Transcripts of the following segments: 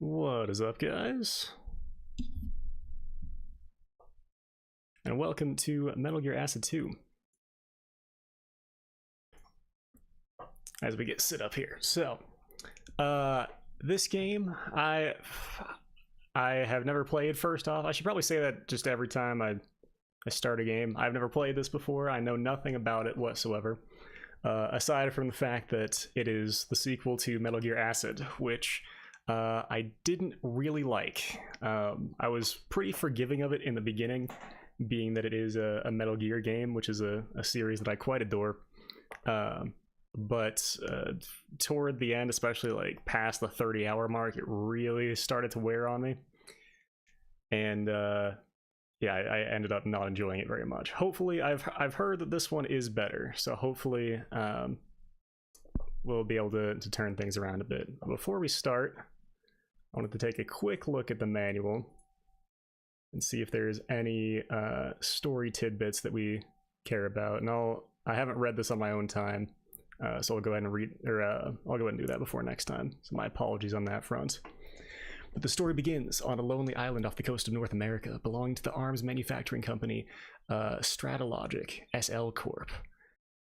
What is up, guys? And welcome to Metal Gear Acid 2. As we get set up here. So, this game, I have never played, first off. I should probably say that just every time I start a game. I've never played this before. I know nothing about it whatsoever. Aside from the fact that it is the sequel to Metal Gear Acid, which I didn't really like. I was pretty forgiving of it in the beginning, being that it is a Metal Gear game, which is a series that I quite adore. But toward the end, especially like past the 30-hour mark, it really started to wear on me. And yeah, I ended up not enjoying it very much. Hopefully, I've heard that this one is better, so hopefully we'll be able to turn things around a bit. Before we start, I wanted to take a quick look at the manual and see if there's any story tidbits that we care about. And I haven't read this on my own time, so I'll go ahead and I'll go ahead and do that before next time. So my apologies on that front. But the story begins on a lonely island off the coast of North America, belonging to the arms manufacturing company Stratologic SL Corp.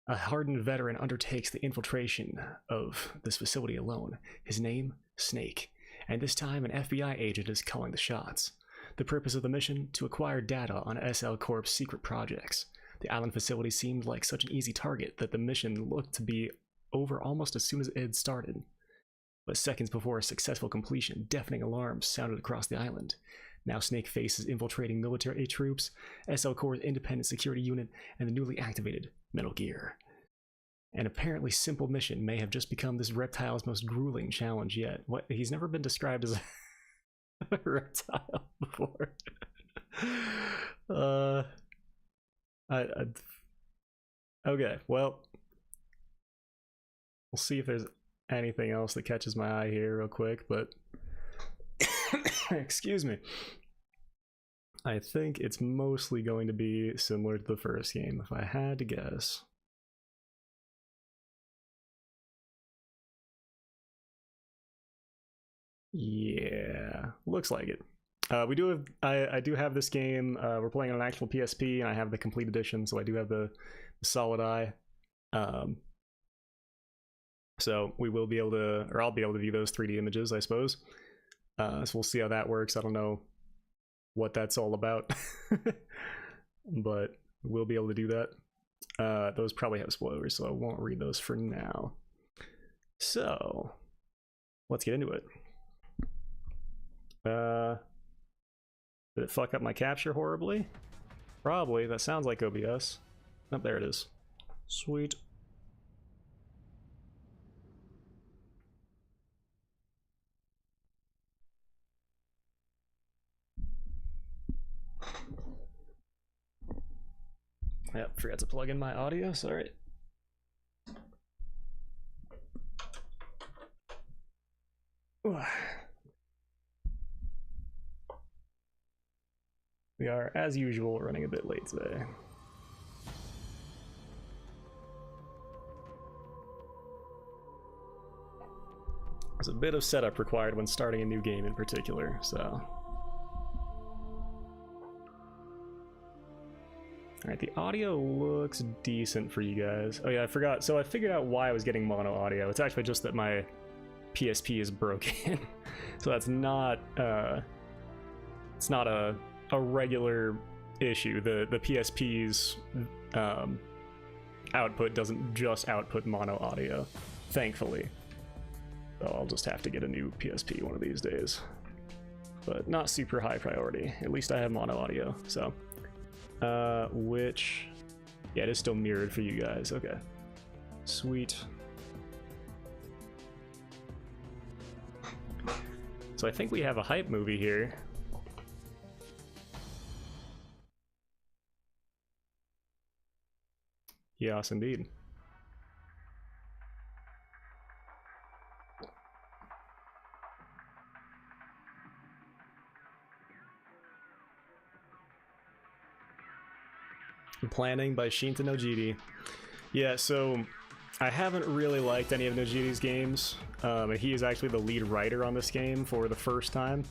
A hardened veteran undertakes the infiltration of this facility alone. His name, Snake. And this time an FBI agent is calling the shots. The purpose of the mission? To acquire data on SL Corp's secret projects. The island facility seemed like such an easy target that the mission looked to be over almost as soon as it had started. But seconds before a successful completion, deafening alarms sounded across the island. Now Snake faces infiltrating military troops, SL Corp's independent security unit, and the newly activated Metal Gear. An apparently simple mission may have just become this reptile's most grueling challenge yet. What? He's never been described as a reptile before. Okay, well, we'll see if there's anything else that catches my eye here real quick, but excuse me. I think it's mostly going to be similar to the first game, if I had to guess. Yeah, looks like it. We do have. I do have this game. We're playing on an actual PSP, and I have the complete edition, so I do have the solid eye. So we will be able to, or I'll be able to view those 3D images, I suppose. So we'll see how that works. I don't know what that's all about, but we'll be able to do that. Those probably have spoilers, so I won't read those for now. So let's get into it. Did it fuck up my capture horribly? Probably. That sounds like OBS. Oh, there it is. Sweet. Yep, forgot to plug in my audio, sorry. We are, as usual, running a bit late today. There's a bit of setup required when starting a new game in particular, so. Alright, the audio looks decent for you guys. Oh yeah, I forgot. So I figured out why I was getting mono audio. It's actually just that my PSP is broken. So that's not, it's not a regular issue. The PSP's output doesn't just output mono audio, thankfully. So I'll just have to get a new PSP one of these days. But not super high priority. At least I have mono audio, so. Which, yeah, it is still mirrored for you guys. Okay, sweet. So I think we have a hype movie here. Yes, indeed. Planning by Shinta Nojiri. Yeah, so I haven't really liked any of Nojiri's games, and he is actually the lead writer on this game for the first time.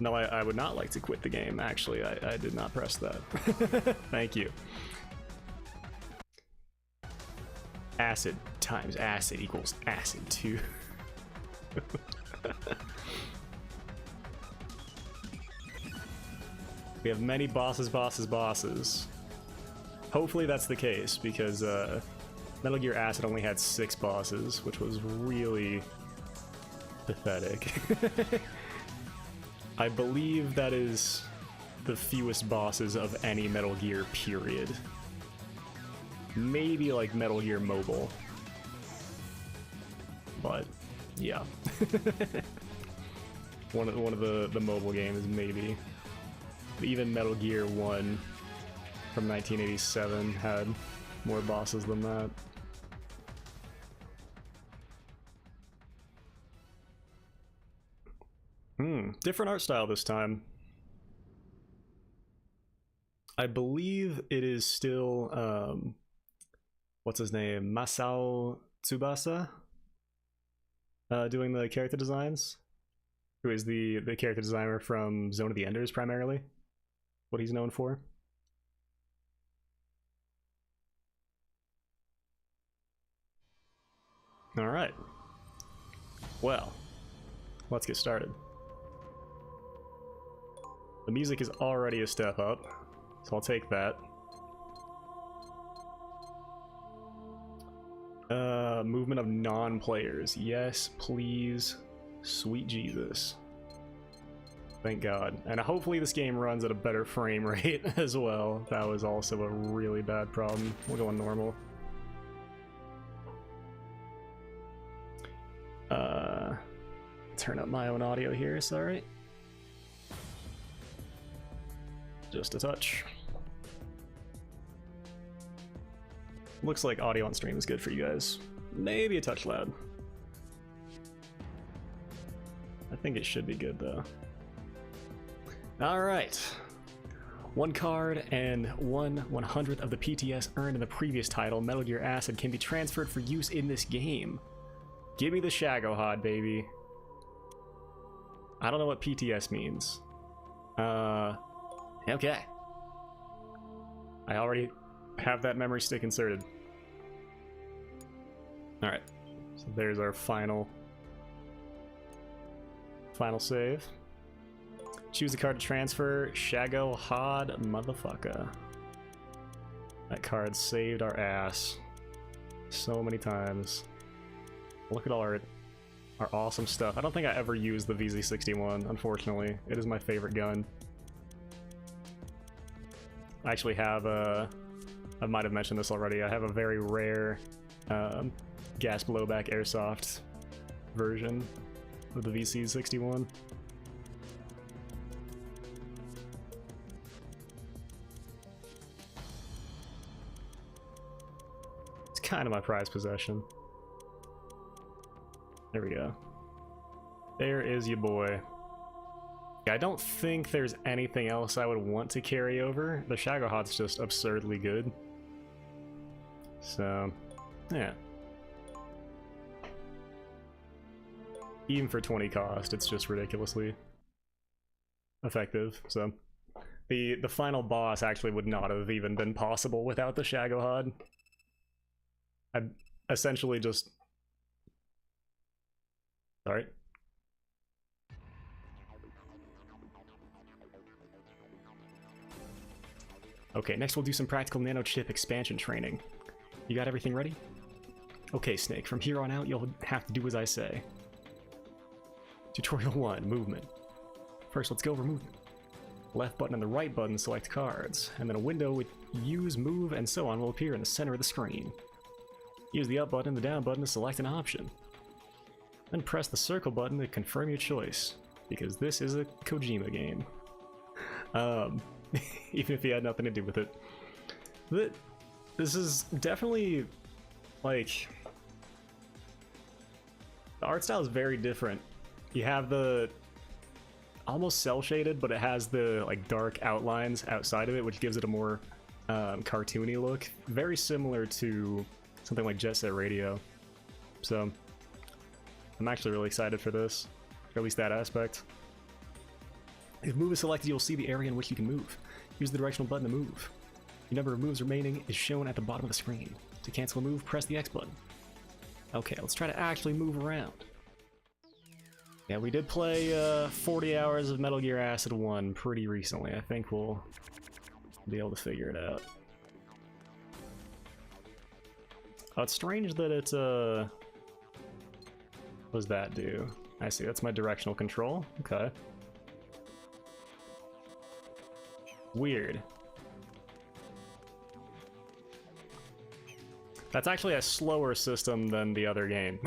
No, I would not like to quit the game, actually. I did not press that. Thank you. Acid times acid equals acid 2. We have many bosses. Hopefully that's the case, because Metal Gear Acid only had 6 bosses, which was really pathetic. I believe that is the fewest bosses of any Metal Gear, period. Maybe like Metal Gear Mobile. But, yeah. one of the mobile games, maybe. Even Metal Gear 1 from 1987 had more bosses than that. Different art style this time. I believe it is still, what's his name? Masao Tsubasa? Doing the character designs? Who is the character designer from Zone of the Enders, primarily? What he's known for. Alright. Well, let's get started. The music is already a step up, so I'll take that. Movement of non-players. Yes, please. Sweet Jesus. Thank God. And hopefully this game runs at a better frame rate as well. That was also a really bad problem. We'll go on normal. Turn up my own audio here, sorry. Just a touch. Looks like audio on stream is good for you guys. Maybe a touch loud. I think it should be good though. Alright. 1 card and 1/100th of the PTS earned in the previous title, Metal Gear Acid, can be transferred for use in this game. Give me the Shagohod, baby. I don't know what PTS means. Okay. I already have that memory stick inserted. Alright. So there's our final save. Choose a card to transfer. Shagohod, motherfucker. That card saved our ass so many times. Look at all our awesome stuff. I don't think I ever used the VZ61, unfortunately. It is my favorite gun. I actually have I might have mentioned this already, I have a very rare gas blowback airsoft version of the VZ61. It's kind of my prized possession. There we go. There is your boy. I don't think there's anything else I would want to carry over. The Shagohod's just absurdly good. So, yeah. Even for 20 cost, it's just ridiculously effective. So, the final boss actually would not have even been possible without the Shagohod. I'd essentially just... Sorry. Okay, next we'll do some practical nanochip expansion training. You got everything ready? Okay, Snake, from here on out you'll have to do as I say. Tutorial 1, movement. First, let's go over movement. Left button and the right button select cards, and then a window with use, move, and so on will appear in the center of the screen. Use the up button and the down button to select an option. Then press the circle button to confirm your choice, because this is a Kojima game. Even if he had nothing to do with it. This is definitely, like... The art style is very different. You have the... almost cel-shaded, but it has the, like, dark outlines outside of it, which gives it a more cartoony look, very similar to something like Jet Set Radio. So I'm actually really excited for this, or at least that aspect. If move is selected, you'll see the area in which you can move. Use the directional button to move. Your number of moves remaining is shown at the bottom of the screen. To cancel a move, press the X button. Okay, let's try to actually move around. Yeah, we did play 40 hours of Metal Gear Acid 1 pretty recently. I think we'll be able to figure it out. Oh, it's strange that it, what does that do? I see, that's my directional control. Okay. Weird. That's actually a slower system than the other game,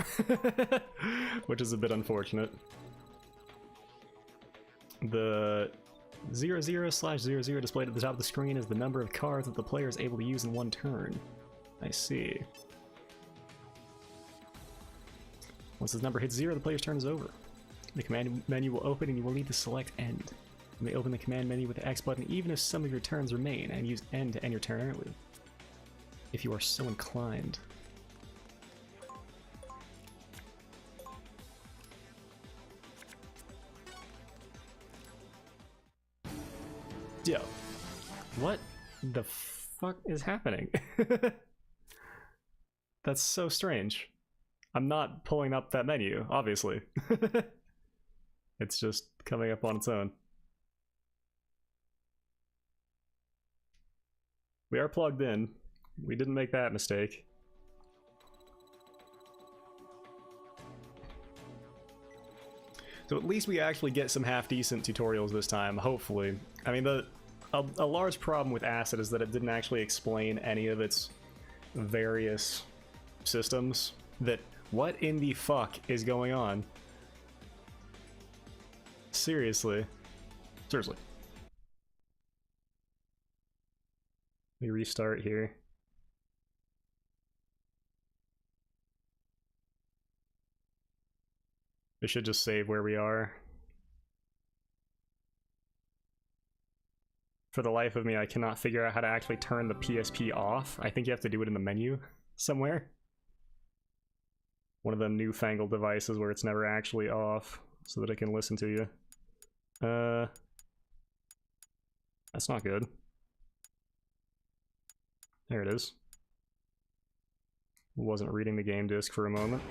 which is a bit unfortunate. The 00/00 displayed at the top of the screen is the number of cards that the player is able to use in one turn. I see. Once this number hits 0, the player's turn is over. The command menu will open and you will need to select End. You may open the command menu with the X button even if some of your turns remain, and use End to end your turn early, if you are so inclined. Yo, what the fuck is happening? That's so strange. I'm not pulling up that menu, obviously. It's just coming up on its own. We are plugged in. We didn't make that mistake. So at least we actually get some half-decent tutorials this time, hopefully. I mean, a large problem with Acid is that it didn't actually explain any of its various systems. That, what in the fuck is going on? Seriously. Seriously. Let me restart here. We should just save where we are. For the life of me, I cannot figure out how to actually turn the PSP off. I think you have to do it in the menu somewhere. One of them newfangled devices where it's never actually off, so that it can listen to you. That's not good. There it is. Wasn't reading the game disc for a moment.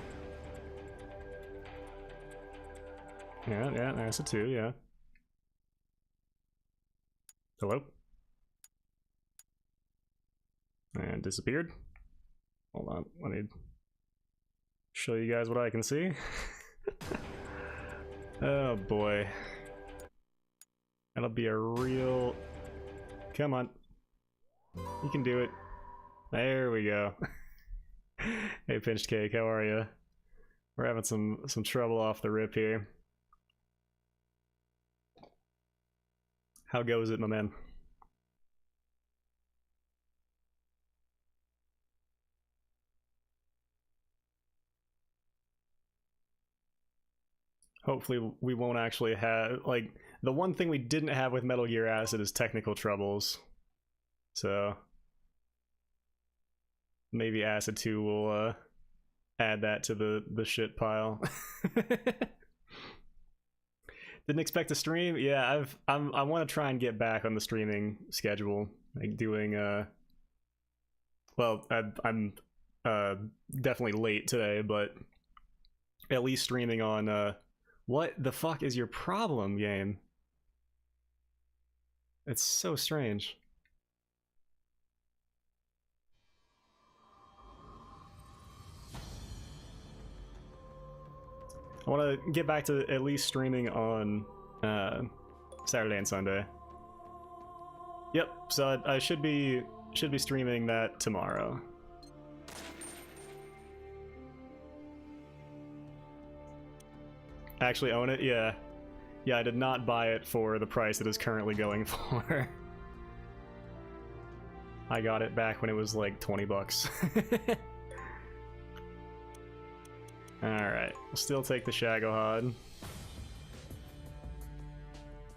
Yeah, that's a 2, yeah. Hello? And disappeared. Hold on, let me show you guys what I can see. Oh boy. That'll be a real... Come on. You can do it. There we go. Hey Pinched Cake, how are you? We're having some trouble off the rip here. How goes it, my man? Hopefully we won't actually have, like, the one thing we didn't have with Metal Gear Acid is technical troubles. So maybe Acid 2 will add that to the shit pile. Didn't expect to stream. Yeah, I want to try and get back on the streaming schedule, like doing well, I'm definitely late today, but at least streaming on what the fuck is your problem, game? It's so strange. I want to get back to at least streaming on Saturday and Sunday. Yep, so I should be streaming that tomorrow. Actually own it? Yeah. Yeah, I did not buy it for the price it is currently going for. I got it back when it was like 20 bucks. Alright, we'll still take the Shagohod.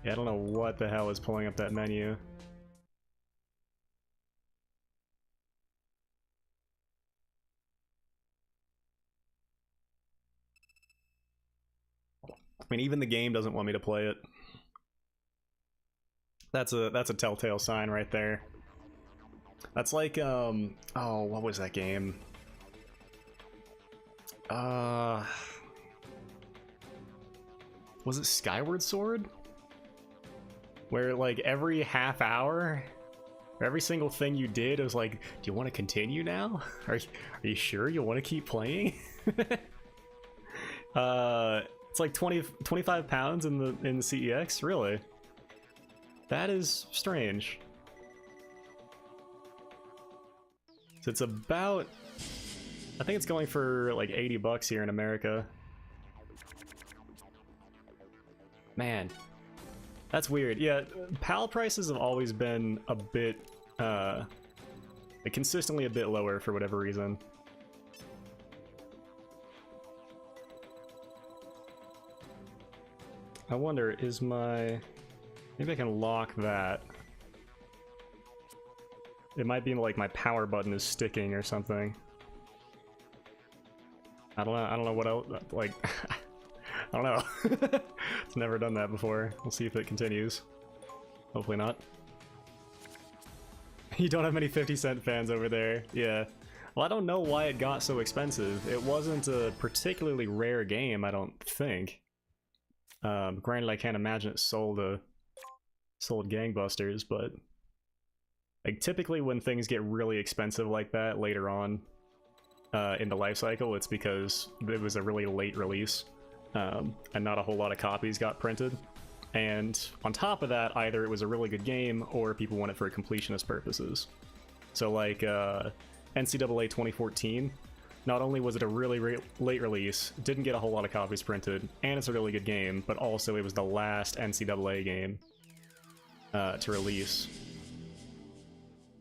Yeah, I don't know what the hell is pulling up that menu. I mean, even the game doesn't want me to play it. That's a telltale sign right there. That's like oh, what was that game? Was it Skyward Sword? Where like every half hour, every single thing you did, it was like, do you want to continue now? Are you sure you want to keep playing? It's like 25 pounds in the CEX, really? That is strange. So it's about, I think it's going for like 80 bucks here in America. Man, that's weird. Yeah, PAL prices have always been a bit, consistently a bit lower for whatever reason. I wonder, is my... Maybe I can lock that. It might be like my power button is sticking or something. I don't know what else, like... I don't know. It's never done that before. We'll see if it continues. Hopefully not. You don't have many 50-cent fans over there. Yeah. Well, I don't know why it got so expensive. It wasn't a particularly rare game, I don't think. Granted, I can't imagine it sold gangbusters, but like typically when things get really expensive like that later on in the life cycle, it's because it was a really late release. And not a whole lot of copies got printed. And on top of that, either it was a really good game or people want it for completionist purposes. So like NCAA 2014, not only was it a really late release, didn't get a whole lot of copies printed, and it's a really good game, but also it was the last NCAA game to release.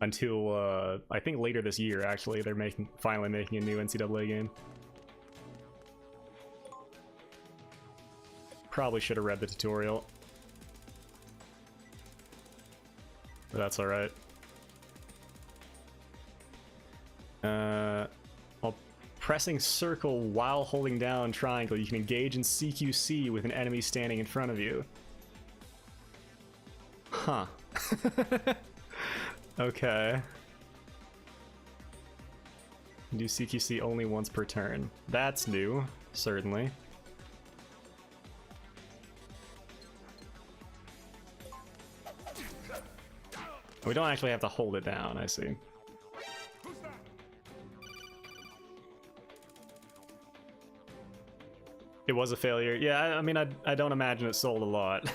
Until, I think later this year, actually, they're finally making a new NCAA game. Probably should have read the tutorial. But that's alright. While pressing circle while holding down triangle, you can engage in CQC with an enemy standing in front of you. Huh. Okay. Do CQC only once per turn. That's new, certainly. We don't actually have to hold it down, I see. It was a failure. Yeah, I mean, I don't imagine it sold a lot.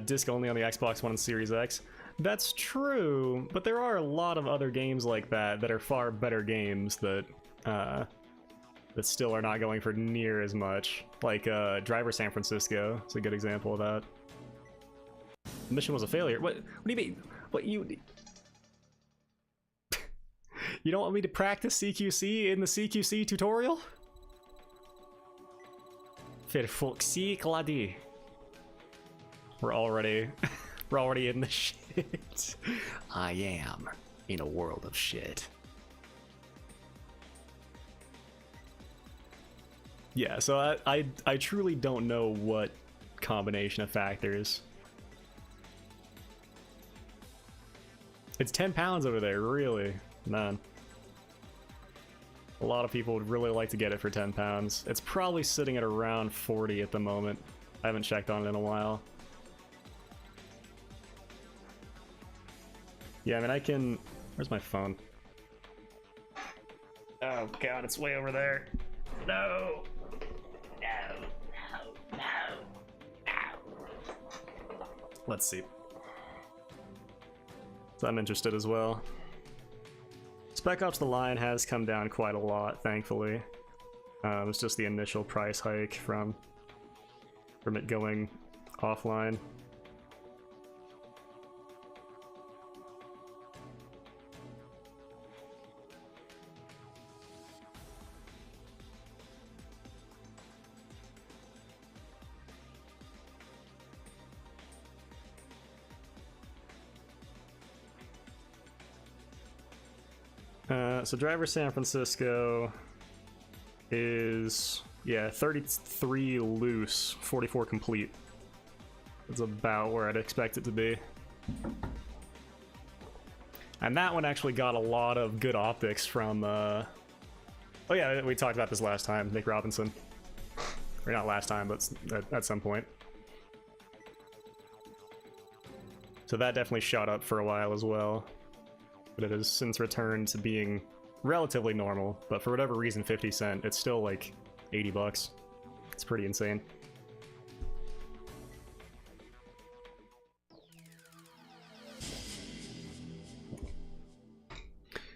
Disc only on the Xbox One and Series X. That's true, but there are a lot of other games like that that are far better games that that still are not going for near as much. Like Driver San Francisco is a good example of that. The mission was a failure. What do you mean? What you don't want me to practice CQC in the CQC tutorial? For fuck's sake, laddie. We're already in the shit. I am in a world of shit. Yeah, so I truly don't know what combination of factors. It's 10 pounds over there, really? Man. A lot of people would really like to get it for 10 pounds. It's probably sitting at around 40 at the moment. I haven't checked on it in a while. Yeah, I mean, I can... Where's my phone? Oh god, it's way over there. No! No. Let's see. So I'm interested as well. Spec Ops: The Line has come down quite a lot, thankfully. It's just the initial price hike from it going offline. So Driver San Francisco is Yeah, 33 loose, 44 complete. That's about where I'd expect it to be. And that one actually got a lot of good optics from, oh yeah, we talked about this last time, Nick Robinson. Or not last time, but at some point. So that definitely shot up for a while as well. But it has since returned to being relatively normal. But for whatever reason, 50 cent, it's still like 80 bucks. It's pretty insane.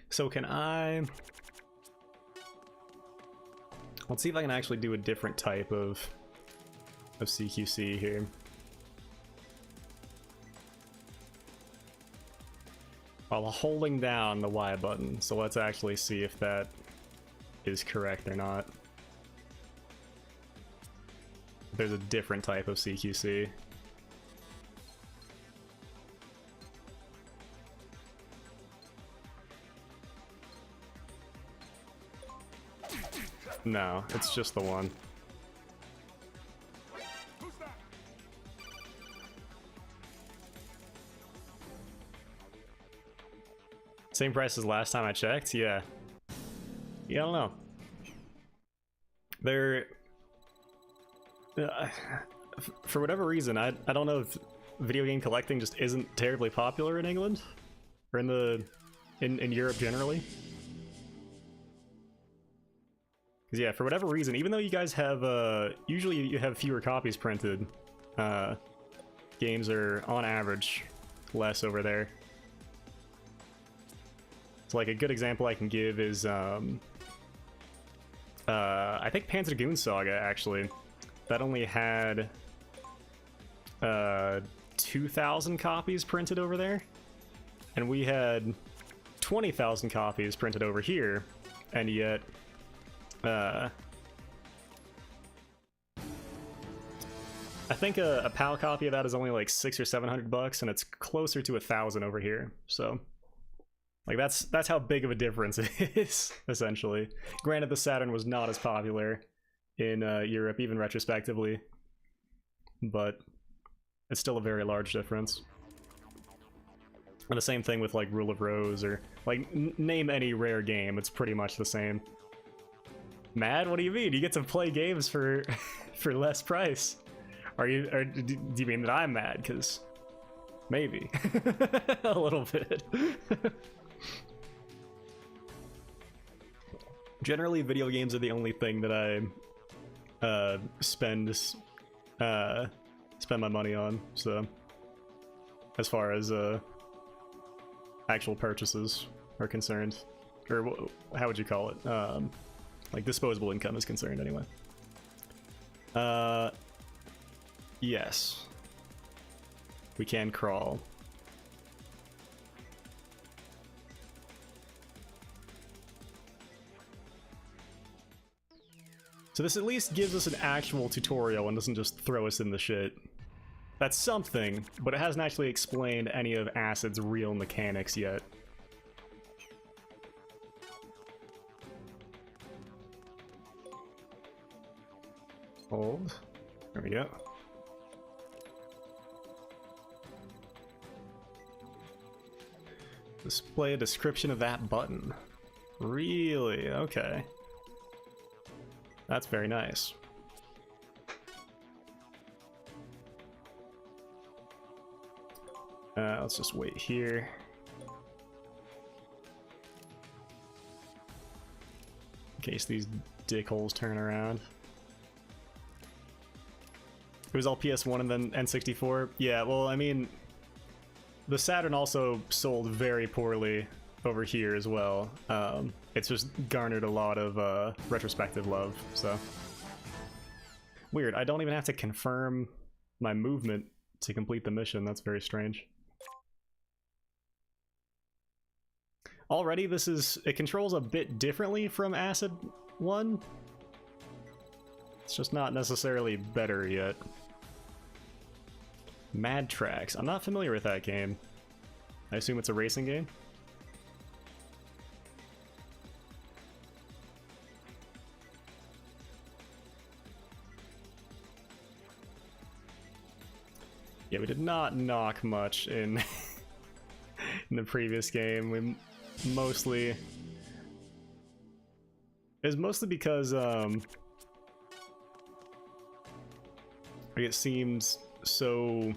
So can I... Let's see if I can actually do a different type of CQC here. While holding down the Y button. So let's actually see if that is correct or not. There's a different type of CQC. No, it's just the one. Same price as last time I checked? Yeah. Yeah, I don't know. They're... for whatever reason, I don't know if video game collecting just isn't terribly popular in England. Or in Europe generally. Because yeah, for whatever reason, even though you guys have, usually you have fewer copies printed, games are, on average, less over there. So like a good example I can give is, I think Panzer Dragoon Saga, actually. That only had, 2,000 copies printed over there. And we had 20,000 copies printed over here, and yet... I think a PAL copy of that is only like $600 or $700, and it's closer to 1,000 over here. So, like that's how big of a difference it is, essentially. Granted, the Saturn was not as popular in Europe, even retrospectively, but it's still a very large difference. And the same thing with like Rule of Rose, or like name any rare game, it's pretty much the same. Mad? What do you mean? You get to play games for for less price. Do you mean that I'm mad? Because maybe a little bit. Generally, video games are the only thing that I spend my money on. So, as far as actual purchases are concerned, or how would you call it? Like disposable income is concerned, anyway. Yes. We can crawl. So this at least gives us an actual tutorial and doesn't just throw us in the shit. That's something, but it hasn't actually explained any of Acid's real mechanics yet. Hold. There we go. Display a description of that button. Really? Okay. That's very nice. Let's just wait here. In case these dickholes turn around. It was all PS1 and then N64? Yeah, well, I mean, the Saturn also sold very poorly over here as well. It's just garnered a lot of retrospective love, so. Weird, I don't even have to confirm my movement to complete the mission. That's very strange. Already, it controls a bit differently from Acid 1. It's just not necessarily better yet. Mad Tracks. I'm not familiar with that game. I assume it's a racing game? Yeah, we did not knock much in in the previous game. We mostly... It was mostly because it seems so...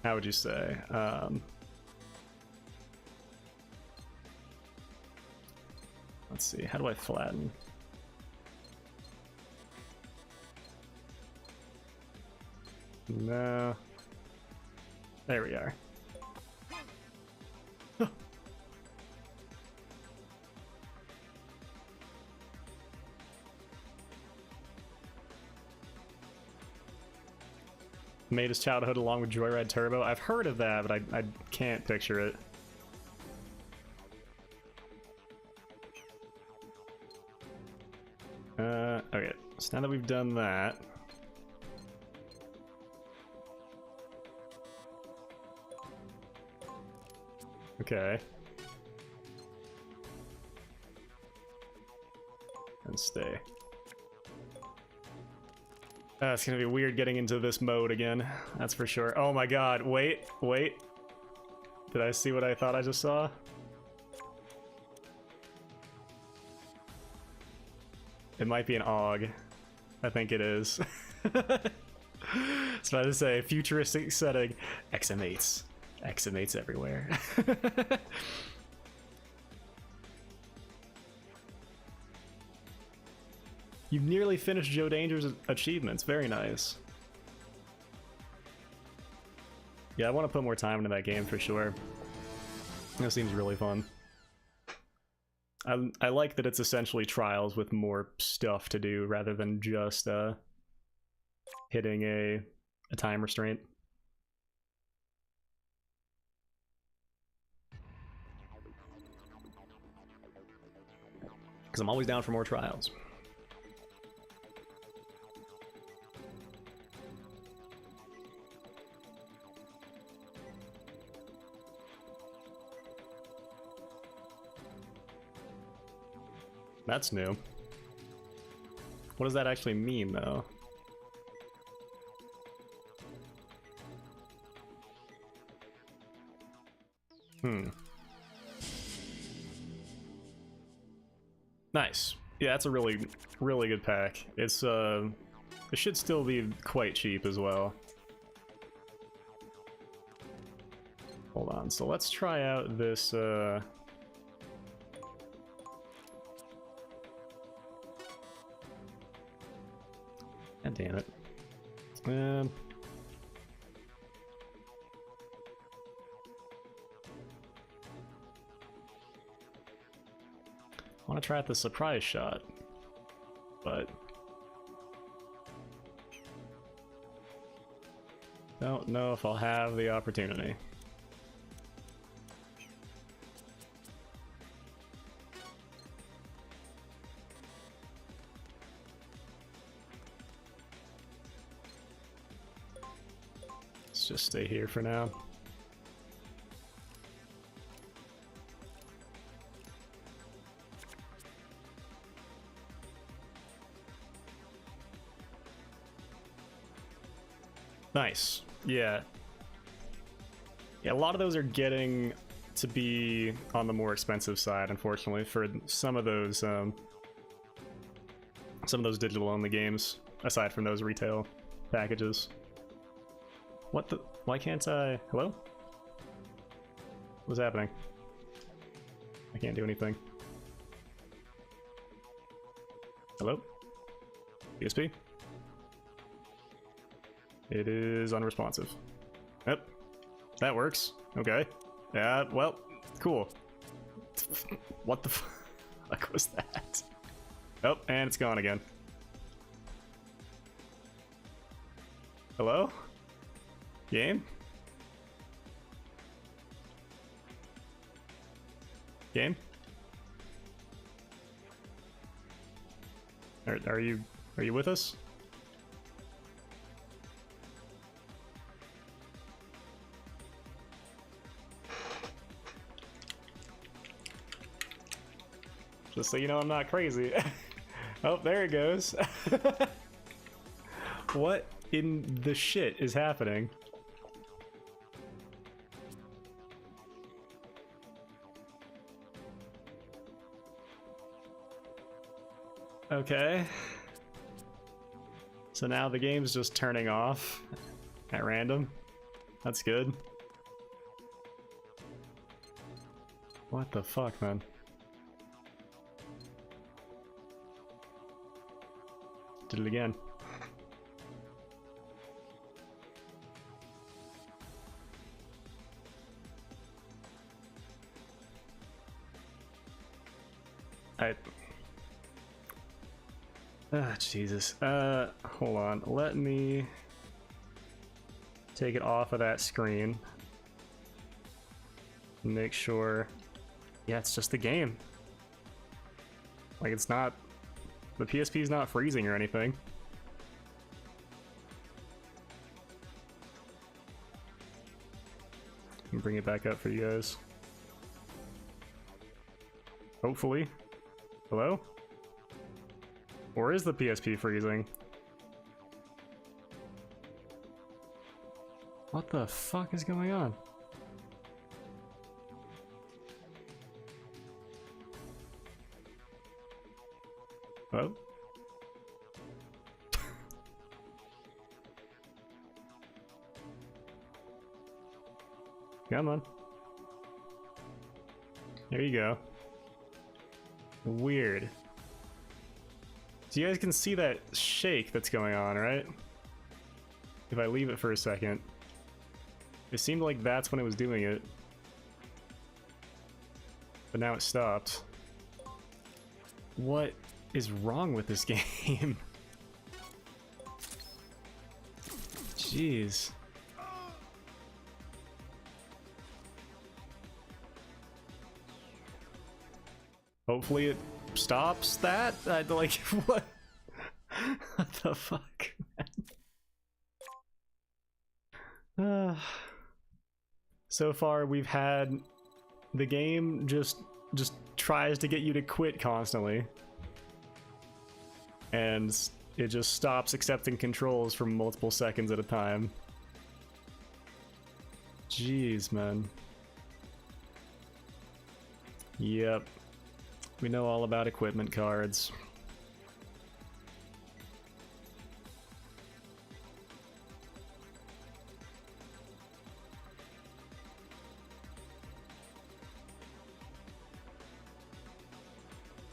How would you say? Let's see, how do I flatten? No. There we are. Made his childhood along with Joyride Turbo. I've heard of that, but I can't picture it. Okay, so now that we've done that... Okay. And stay. It's gonna be weird getting into this mode again, that's for sure. Oh my god, wait. Did I see what I thought I just saw? It might be an AUG. I think it is. I was about to say, futuristic setting. XM8s. XM8s everywhere. You've nearly finished Joe Danger's achievements. Very nice. Yeah, I want to put more time into that game for sure. That seems really fun. I like that it's essentially trials with more stuff to do rather than just hitting a time restraint. Because I'm always down for more trials. That's new. What does that actually mean, though? Nice. Yeah, that's a really good pack. It's it should still be quite cheap as well. Hold on, so let's try out this God damn it. I want to try out the surprise shot, but don't know if I'll have the opportunity. Let's just stay here for now. Nice. Yeah. Yeah, a lot of those are getting to be on the more expensive side, unfortunately, for some of those digital-only games, aside from those retail packages. What the? Why can't I? Hello? What's happening? I can't do anything. Hello? PSP? It is unresponsive. Yep. That works. Okay. Yeah, well, cool. What the fuck was that? Oh, and it's gone again. Hello? Game? Game? Are you with us? Just so you know, I'm not crazy. Oh, there it goes. What in the shit is happening? Okay. So now the game's just turning off at random. That's good. What the fuck, man? Did it again. Jesus. Hold on. Let me take it off of that screen. Make sure. Yeah, it's just the game. Like, it's not. The PSP is not freezing or anything. Let me bring it back up for you guys. Hopefully. Hello? Or is the PSP freezing? What the fuck is going on? Oh. Come on. There you go. Weird. So you guys can see that shake that's going on, right? If I leave it for a second. It seemed like that's when it was doing it. But now it stopped. What is wrong with this game? Jeez. Hopefully it stops that? Like, what? What the fuck, man? So far we've had the game just tries to get you to quit constantly. And it just stops accepting controls for multiple seconds at a time. Jeez, man. Yep. We know all about equipment cards.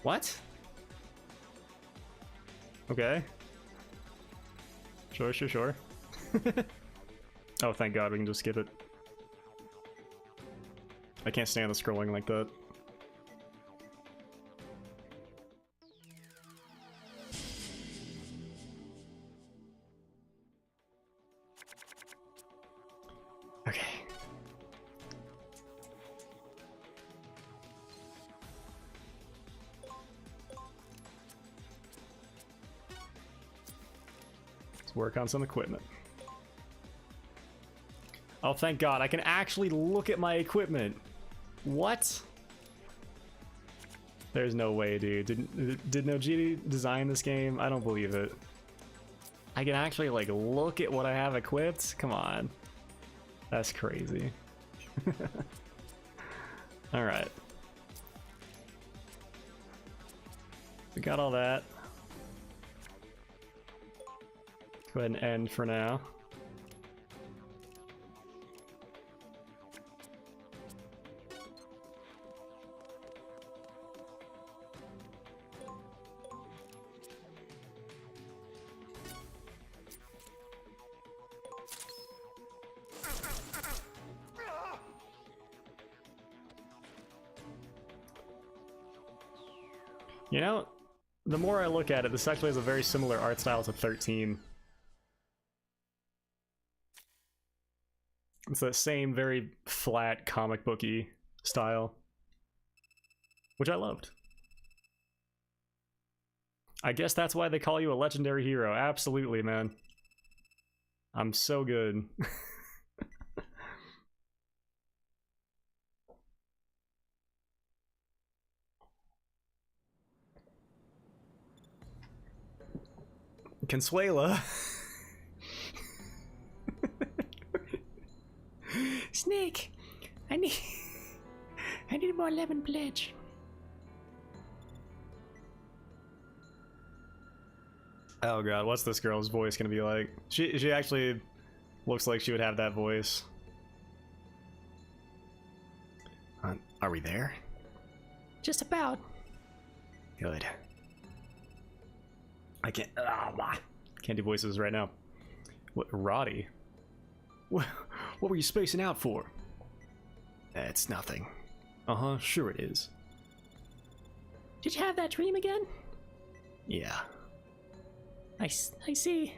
What? Okay. Sure, sure, sure. Oh, thank God, we can just skip it. I can't stand the scrolling like that. Okay. Let's work on some equipment. Oh, thank God, I can actually look at my equipment. What? There's no way, dude. Did Nojiri design this game? I don't believe it. I can actually, like, look at what I have equipped? Come on. That's crazy. Alright. We got all that. Go ahead and end for now. You know, the more I look at it, this actually has a very similar art style to 13. It's that same very flat comic booky style, which I loved. I guess that's why they call you a legendary hero. Absolutely, man. I'm so good. Consuela. Snake, I need I need more lemon pledge. Oh god, what's this girl's voice gonna be like? She actually looks like she would have that voice. Are we there? Just about. Good. I can't do voices right now. What, Roddy? What were you spacing out for? It's nothing. Uh-huh, sure it is. Did you have that dream again? Yeah. I see.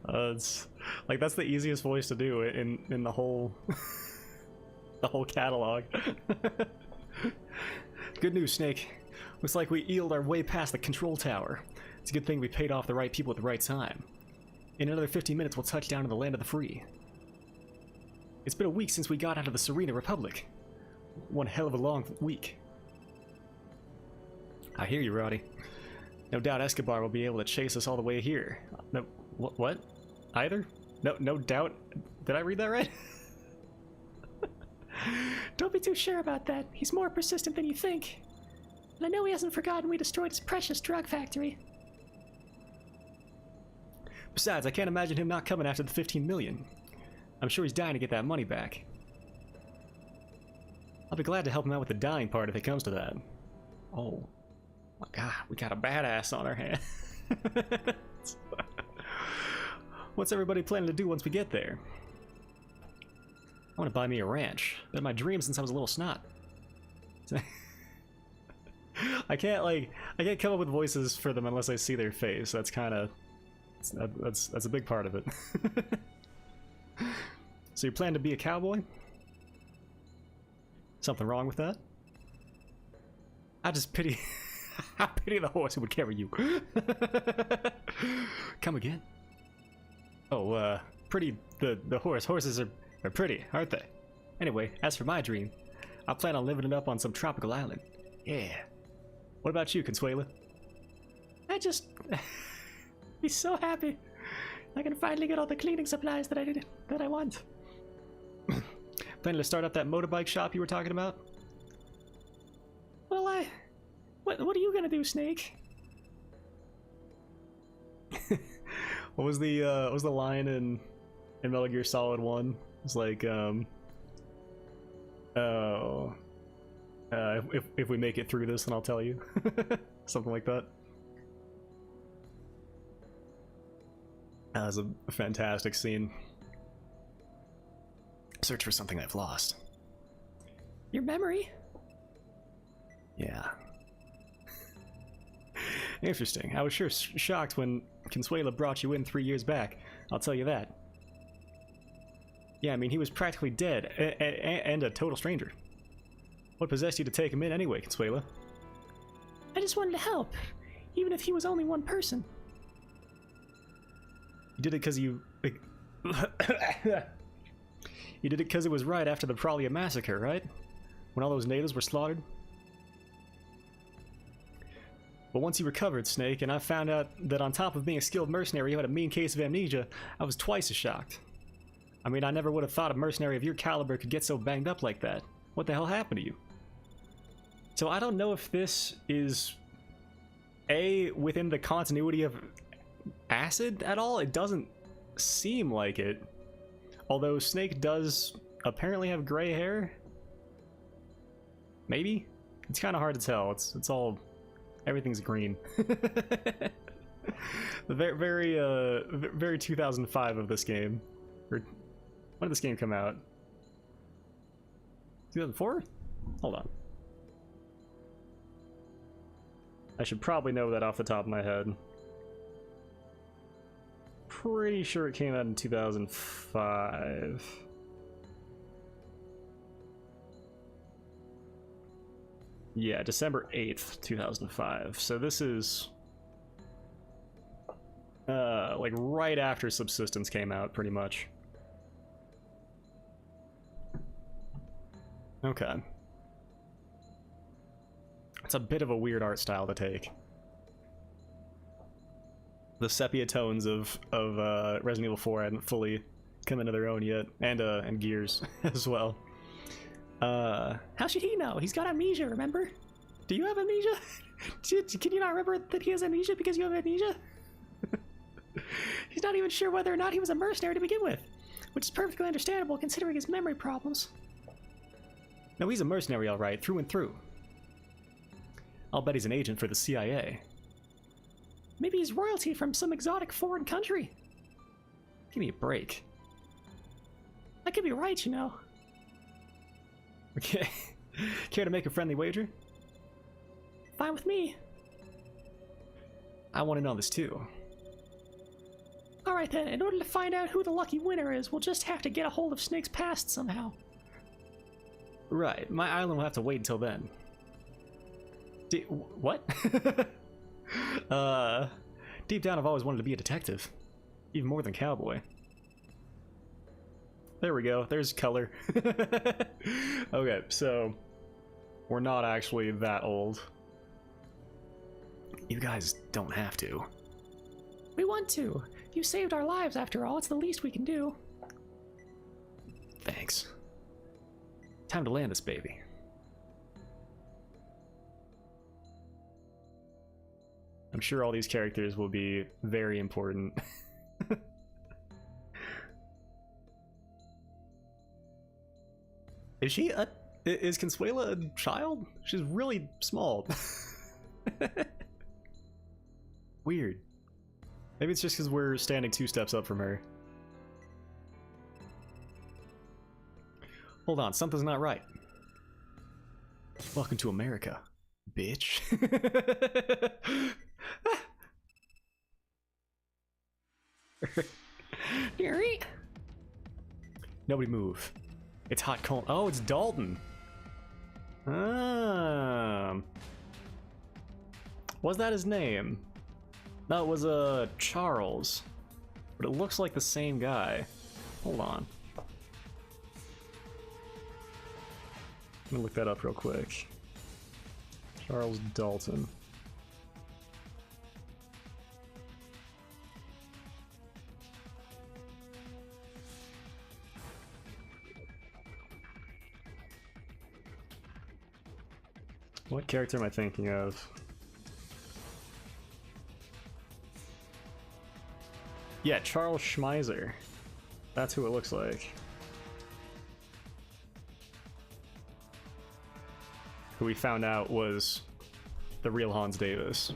It's like that's the easiest voice to do in the whole the whole catalog. Good news, Snake. Looks like we eeled our way past the control tower. It's a good thing we paid off the right people at the right time. In another 15 minutes, we'll touch down in the land of the free. It's been a week since we got out of the Serena Republic. One hell of a long week. I hear you, Roddy. No doubt Escobar will be able to chase us all the way here. No, what? Either? No doubt. Did I read that right? Don't be too sure about that. He's more persistent than you think. And I know he hasn't forgotten we destroyed his precious drug factory. Besides, I can't imagine him not coming after the 15 million. I'm sure he's dying to get that money back. I'll be glad to help him out with the dying part if it comes to that. Oh. My god, we got a badass on our hands. What's everybody planning to do once we get there? I want to buy me a ranch. Been my dream since I was a little snot. I can't come up with voices for them unless I see their face. That's kind of that's a big part of it. So you plan to be a cowboy? Something wrong with that? I just pity I pity the horse who would carry you. Come again? Oh, pretty the horses are pretty, aren't they? Anyway, as for my dream, I plan on living it up on some tropical island. Yeah. What about you, Consuela? I just be so happy. I can finally get all the cleaning supplies that I want. Planning to start up that motorbike shop you were talking about? Well, what are you gonna do, Snake? What was the line in Metal Gear Solid 1? It's like, if we make it through this, then I'll tell you. Something like that. That was a fantastic scene. Search for something I've lost. Your memory? Yeah. Interesting. I was sure shocked when Consuela brought you in 3 years back. I'll tell you that. Yeah, I mean, he was practically dead, and a total stranger. What possessed you to take him in anyway, Consuela? I just wanted to help, even if he was only one person. You did it because you... You did it because it was right after the Pralia massacre, right? When all those natives were slaughtered? But once you recovered, Snake, and I found out that on top of being a skilled mercenary you had a mean case of amnesia, I was twice as shocked. I mean, I never would have thought a mercenary of your caliber could get so banged up like that. What the hell happened to you? So I don't know if this is within the continuity of Acid at all. It doesn't seem like it. Although Snake does apparently have gray hair. Maybe? It's kind of hard to tell. It's all... Everything's green. The very 2005 of this game. Or when did this game come out? 2004? Hold on. I should probably know that off the top of my head. Pretty sure it came out in 2005. Yeah, December 8th, 2005. So this is like right after Subsistence came out, pretty much. Okay. It's a bit of a weird art style to take. the sepia tones of Resident Evil 4 hadn't fully come into their own yet, and Gears as well. How should he know? He's got amnesia, remember? Do you have amnesia? Can you not remember that he has amnesia because you have amnesia? He's not even sure whether or not he was a mercenary to begin with, which is perfectly understandable considering his memory problems. No, he's a mercenary, all right, through and through. I'll bet he's an agent for the CIA. Maybe he's royalty from some exotic foreign country. Give me a break. I could be right, you know. Okay. Care to make a friendly wager? Fine with me. I want to know this too. Alright then, in order to find out who the lucky winner is, we'll just have to get a hold of Snake's past somehow. Right, my island will have to wait until then. What? Deep down I've always wanted to be a detective. Even more than cowboy. There we go, there's color. Okay, so we're not actually that old. You guys don't have to. We want to. You saved our lives after all, it's the least we can do. Thanks. Time to land this baby. I'm sure all these characters will be very important. Is Consuela a child? She's really small. Weird. Maybe it's just because we're standing 2 steps up from her. Hold on, something's not right. Welcome to America, bitch. Gary? Nobody move. It's hot cold. Oh, it's Dalton. Was that his name? No, it was Charles. But it looks like the same guy. Hold on. Let me look that up real quick. Charles Dalton. What character am I thinking of? Yeah, Charles Schmeiser. That's who it looks like. Who we found out was the real Hans Davis.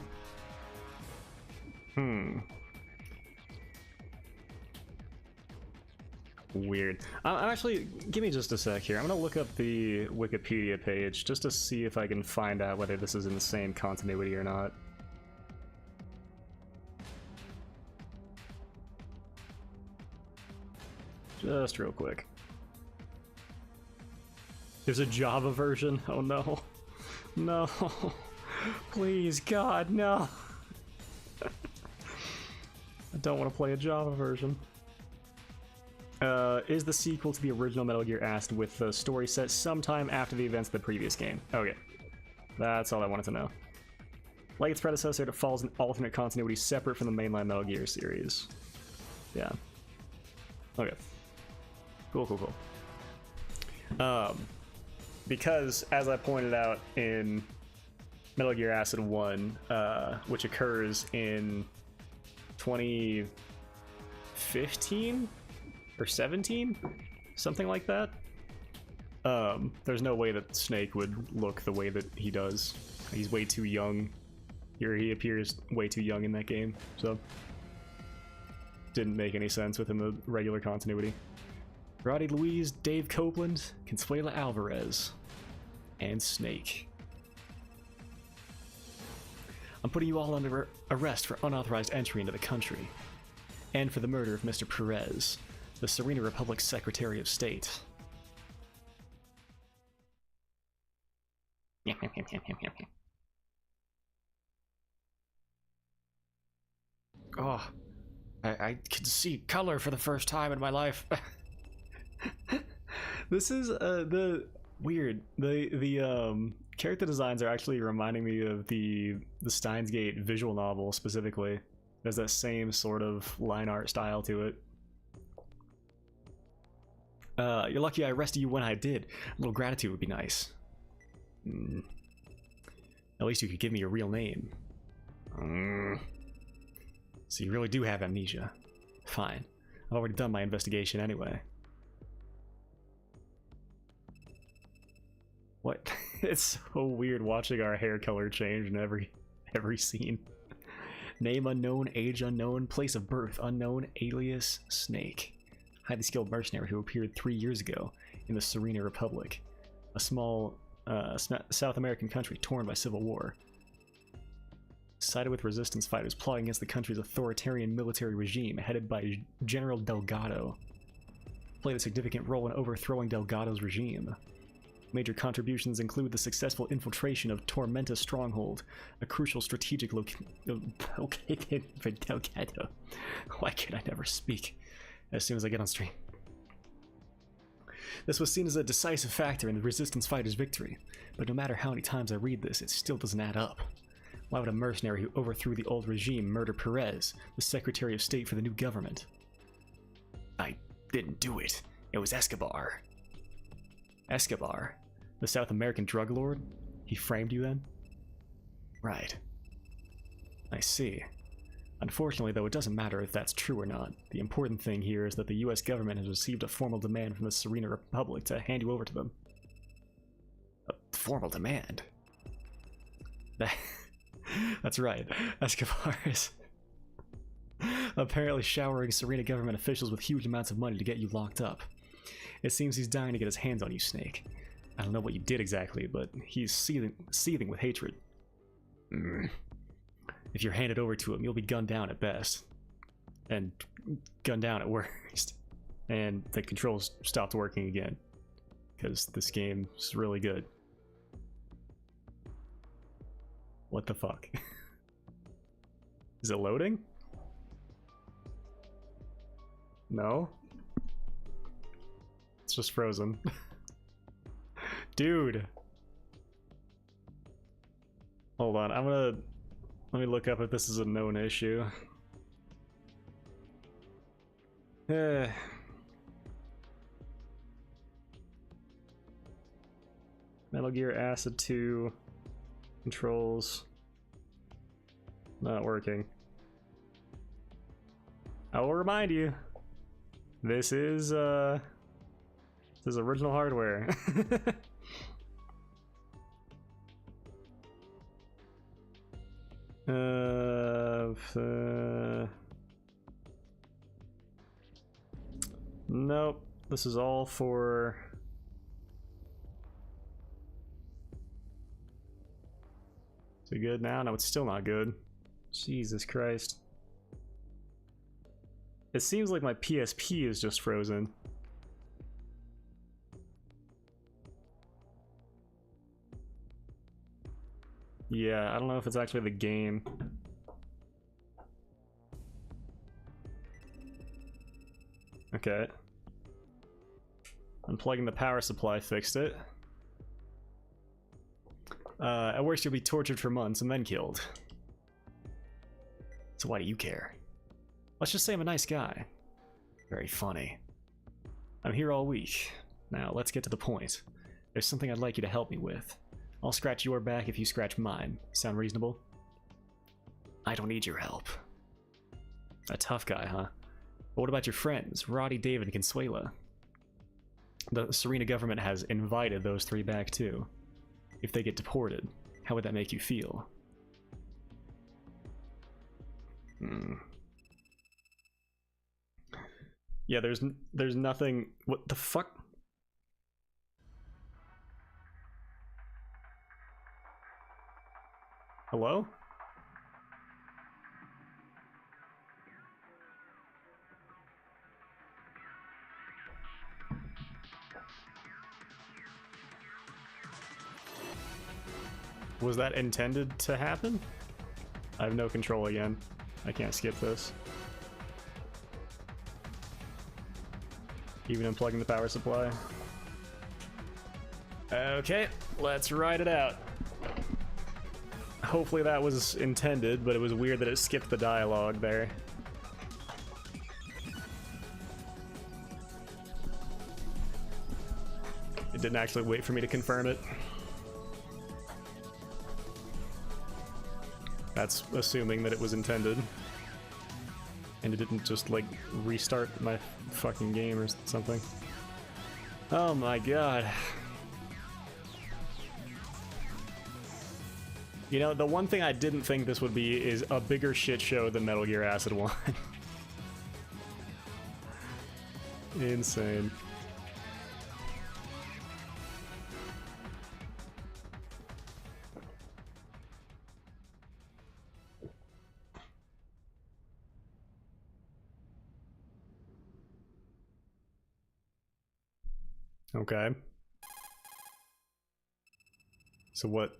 Weird. I'm actually, give me just a sec here. I'm gonna look up the Wikipedia page just to see if I can find out whether this is in the same continuity or not. Just real quick. There's a Java version? Oh no. No. Please, God, no. I don't want to play a Java version. Is the sequel to the original Metal Gear Acid with the story set sometime after the events of the previous game? Okay. That's all I wanted to know. Like its predecessor, it follows an alternate continuity separate from the mainline Metal Gear series. Yeah. Okay. Cool, cool, cool. Because, as I pointed out in Metal Gear Acid 1, which occurs in 2015 or 17, something like that, there's no way that Snake would look the way that he does. He's way too young. He appears way too young in that game, so didn't make any sense with him in the regular continuity. Roddy Louise, Dave Copeland, Consuela Alvarez, and Snake. I'm putting you all under arrest for unauthorized entry into the country, and for the murder of Mr. Perez, the Serena Republic's Secretary of State. Oh, I could see color for the first time in my life. This is the weird. The character designs are actually reminding me of the Steins Gate visual novel specifically. There's that same sort of line art style to it. You're lucky I arrested you when I did. A little gratitude would be nice. At least you could give me your real name. So you really do have amnesia. Fine. I've already done my investigation anyway. What? It's so weird watching our hair color change in every scene. Name unknown, age unknown, place of birth unknown, alias Snake. Highly skilled mercenary who appeared 3 years ago in the Serena Republic, a small South American country torn by civil war. Sided with resistance fighters plotting against the country's authoritarian military regime headed by General Delgado. Played a significant role in overthrowing Delgado's regime. Major contributions include the successful infiltration of Tormenta Stronghold, a crucial strategic location for Delgado. Why can I never speak as soon as I get on stream? This was seen as a decisive factor in the resistance fighters' victory, but no matter how many times I read this, it still doesn't add up. Why would a mercenary who overthrew the old regime murder Perez, the Secretary of State for the new government? I didn't do it. It was Escobar. Escobar? The South American drug lord? He framed you then? Right. I see. Unfortunately, though, it doesn't matter if that's true or not. The important thing here is that the US government has received a formal demand from the Serena Republic to hand you over to them. A formal demand? That's right. Escobar is apparently showering Serena government officials with huge amounts of money to get you locked up. It seems he's dying to get his hands on you, Snake. I don't know what you did exactly, but he's seething with hatred. If you're handed over to him, you'll be gunned down at best. And gunned down at worst. And the controls stopped working again. Because this game is really good. What the fuck? Is it loading? No? It's just frozen. Dude! Hold on, let me look up if this is a known issue. Metal Gear Acid 2 controls not working. I will remind you, this is original hardware. Nope, this is all for is it good now? No, it's still not good. Jesus Christ. It seems like my PSP is just frozen. Yeah, I don't know if it's actually the game. Okay. Unplugging the power supply fixed it. At worst, you'll be tortured for months and then killed. So why do you care? Let's just say I'm a nice guy. Very funny. I'm here all week. Now, let's get to the point. There's something I'd like you to help me with. I'll scratch your back if you scratch mine. Sound reasonable? I don't need your help. A tough guy, huh? But what about your friends, Roddy, David, and Consuela? The Serena government has invited those three back too. If they get deported, how would that make you feel? Yeah, there's nothing. What the fuck? Hello? Was that intended to happen? I have no control again. I can't skip this. Even unplugging the power supply. Okay, let's ride it out. hopefully that was intended, but it was weird that it skipped the dialogue there. It didn't actually wait for me to confirm it. That's assuming that it was intended. And it didn't just, like, restart my fucking game or something. Oh my god. You know, the one thing I didn't think this would be is a bigger shit show than Metal Gear Acid 1. Insane. Okay. So what?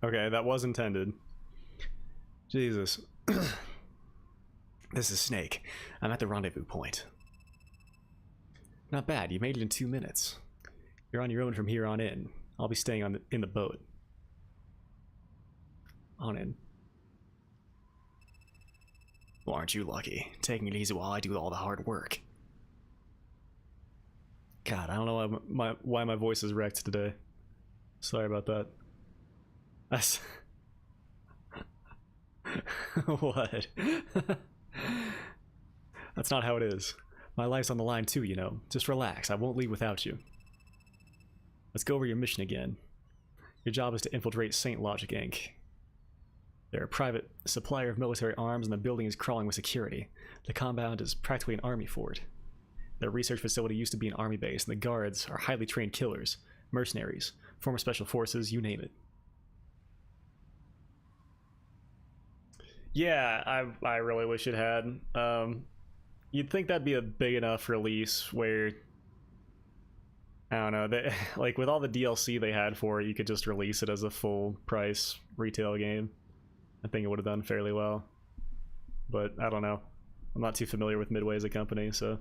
Okay, that was intended. Jesus. This is Snake. I'm at the rendezvous point. Not bad, you made it in 2 minutes. You're on your own from here on in. I'll be staying in the boat. On in. Well, aren't you lucky? Taking it easy while I do all the hard work. God, I don't know why my voice is wrecked today. Sorry about that. What? That's not how it is. My life's on the line too, you know. Just relax, I won't leave without you. Let's go over your mission again. Your job is to infiltrate Saint Logic Inc. They're a private supplier of military arms and the building is crawling with security. The compound is practically an army fort. Their research facility used to be an army base, and the guards are highly trained killers, mercenaries, former special forces, you name it. Yeah, I really wish it had. You'd think that'd be a big enough release where, I don't know, they, like with all the DLC they had for it, you could just release it as a full price retail game. I think it would have done fairly well. But I don't know. I'm not too familiar with Midway as a company, so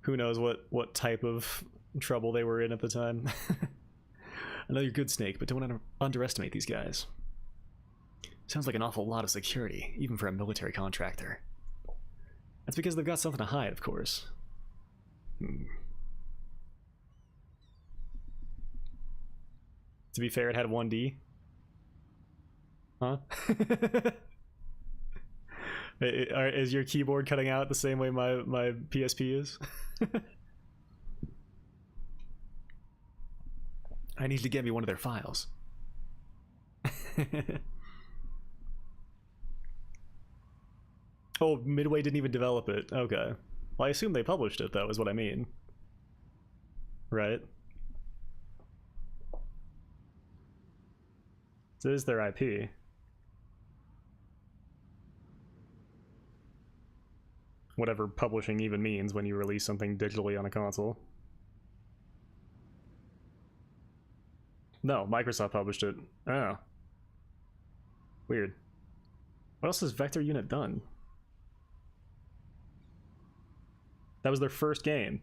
who knows what type of trouble they were in at the time. I know you're good, Snake, but don't underestimate these guys. Sounds like an awful lot of security, even for a military contractor. That's because they've got something to hide, of course. To be fair, it had 1D. Huh? Is your keyboard cutting out the same way my PSP is? I need to get me one of their files. Oh, Midway didn't even develop it. Okay. Well, I assume they published it, though, is what I mean. Right? So this is their IP. Whatever publishing even means when you release something digitally on a console. No, Microsoft published it. Oh. Weird. What else has Vector Unit done? That was their first game.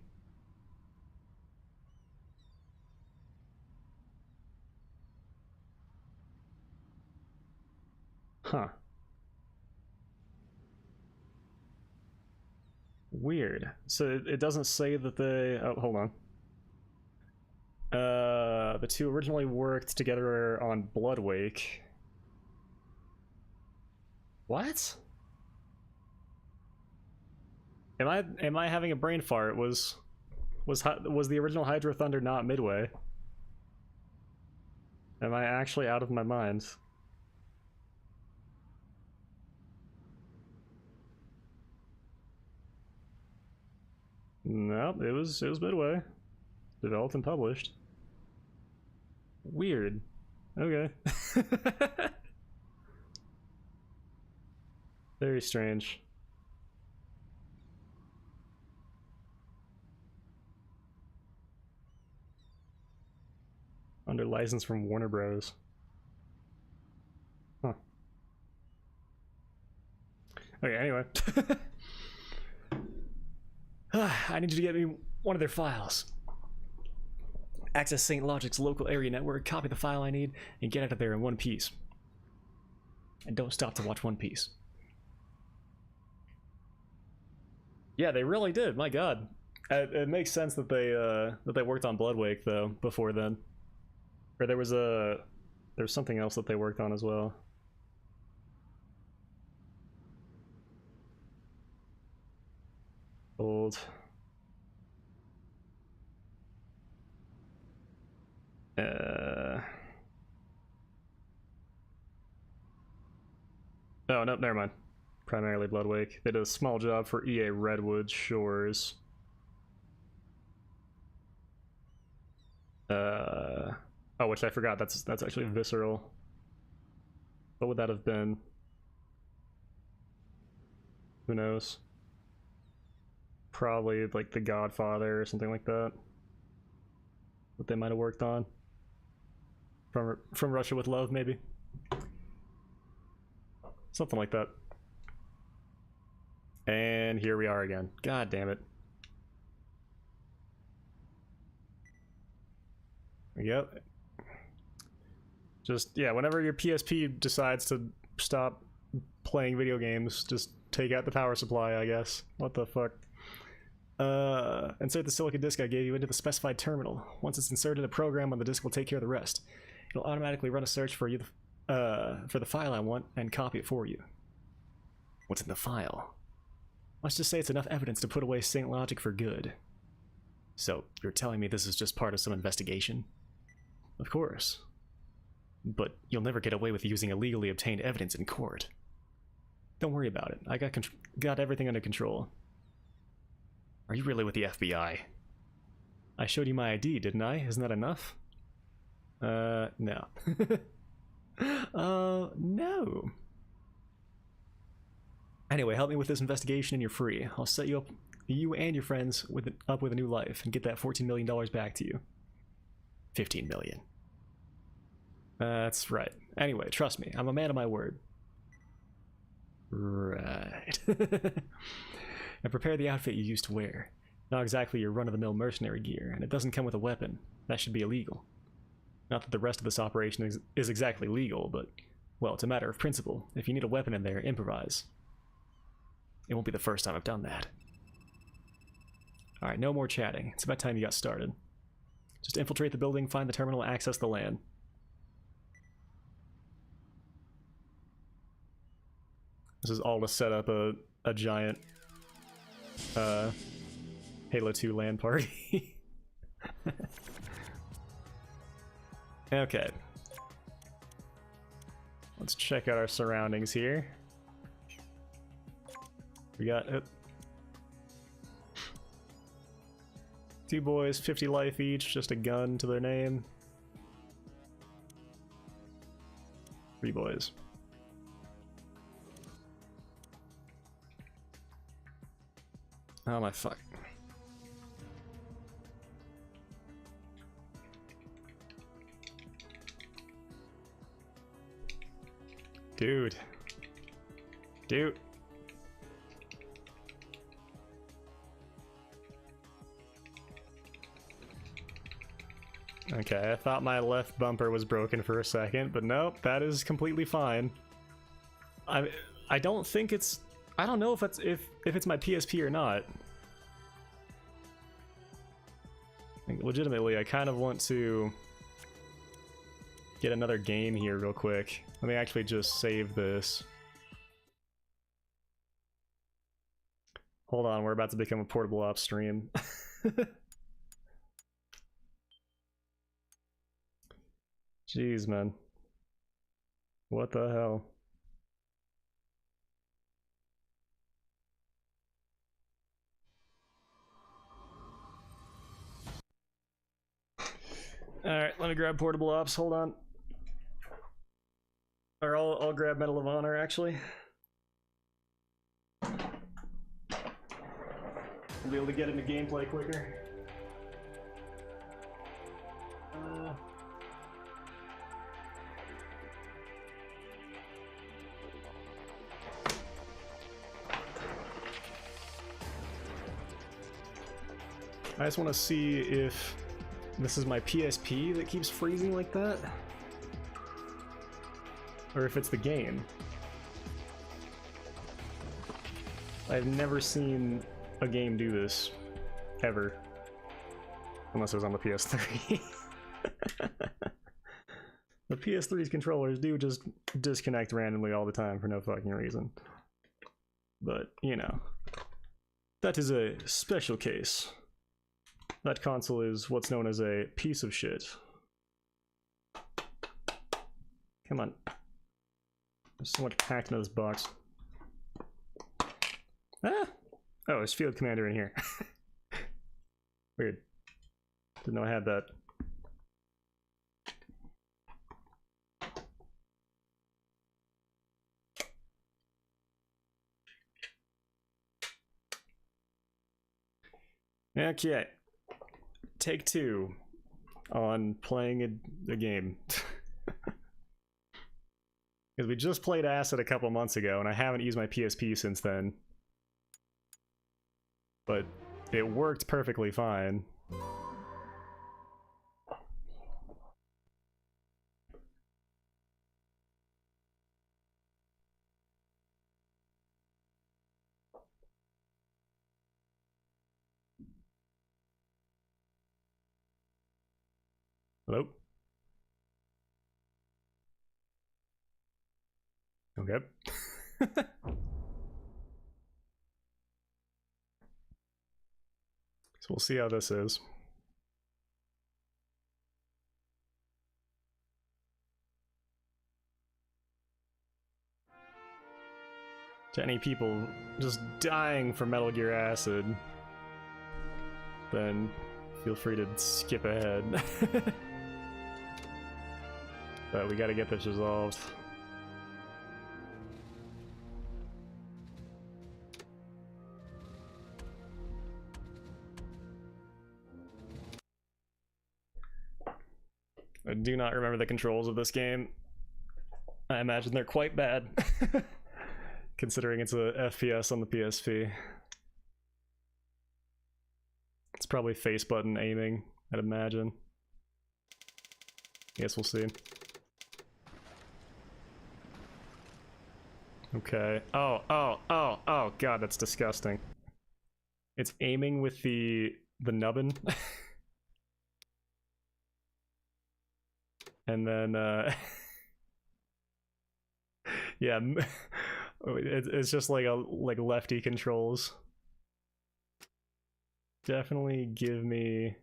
Huh. Weird. So it doesn't say that they... Oh, hold on. The two originally worked together on Bloodwake. What? Am I having a brain fart? Was the original Hydro Thunder not Midway? Am I actually out of my mind? Nope, it was Midway. Developed and published. Weird. Okay. Very strange. Under license from Warner Bros. Huh. Okay, anyway. I need you to get me one of their files. Access St. Logic's local area network, copy the file I need, and get out of there in one piece. And don't stop to watch One Piece. Yeah, they really did. My God, it makes sense that they worked on Bloodwake though before then, or there was something else that they worked on as well. Old. Oh, no, never mind. Primarily Bloodwake. They did a small job for EA Redwood Shores. Oh, which I forgot. That's actually Visceral. What would that have been? Who knows? Probably like The Godfather or something like that. What they might have worked on. From Russia with Love, maybe. Something like that. And here we are again. God damn it. Yep. Just, yeah, whenever your PSP decides to stop playing video games, just take out the power supply, I guess. What the fuck? Insert the silicon disk I gave you into the specified terminal. Once it's inserted, a program on the disk will take care of the rest. It'll automatically run a search for you for the file I want and copy it for you. What's in the file? Let's just say it's enough evidence to put away St. Logic for good. So, you're telling me this is just part of some investigation? Of course. But you'll never get away with using illegally obtained evidence in court. Don't worry about it. I got everything under control. Are you really with the FBI? I showed you my ID, didn't I? Isn't that enough? No. No. Anyway, help me with this investigation and you're free. I'll set you and your friends up with a new life and get that $14 million back to you. 15 million. That's right. Anyway, trust me, I'm a man of my word. Right. And prepare the outfit you used to wear. Not exactly your run-of-the-mill mercenary gear, and it doesn't come with a weapon. That should be illegal. Not that the rest of this operation is exactly legal, but, well, it's a matter of principle. If you need a weapon in there, improvise. It won't be the first time I've done that. Alright, no more chatting. It's about time you got started. Just infiltrate the building, find the terminal, access the LAN. This is all to set up a giant Halo 2 LAN party. Okay. Let's check out our surroundings here. We got 2 boys, 50 life each, just a gun to their name. 3 boys. Oh my fuck. Dude. Okay, I thought my left bumper was broken for a second, but nope, that is completely fine. I don't think it's... I don't know if it's my PSP or not. Like, legitimately, I kind of want to get another game here real quick. Let me actually just save this. Hold on, we're about to become a portable ops stream. Jeez, man. What the hell? Alright, let me grab portable ops, hold on. Or I'll grab Medal of Honor, actually. I'll be able to get into gameplay quicker. I just want to see if this is my PSP that keeps freezing like that, or if it's the game. I've never seen a game do this, ever. Unless it was on the PS3. The PS3's controllers do just disconnect randomly all the time for no fucking reason. But, you know, that is a special case. That console is what's known as a piece of shit. Come on. There's so much packed into this box. Ah! Oh, there's Field Commander in here. Weird. Didn't know I had that. Okay. Take 2 on playing a game. Because we just played Acid a couple months ago, and I haven't used my PSP since then. But it worked perfectly fine. Hello? Okay. So we'll see how this is. To any people just dying for Metal Gear Acid, then feel free to skip ahead. But we gotta get this resolved. I do not remember the controls of this game. I imagine they're quite bad, considering it's a FPS on the PSP. It's probably face button aiming, I'd imagine. Guess we'll see. Okay. Oh god, that's disgusting. It's aiming with the nubbin. And then yeah, it's just like lefty controls. Definitely give me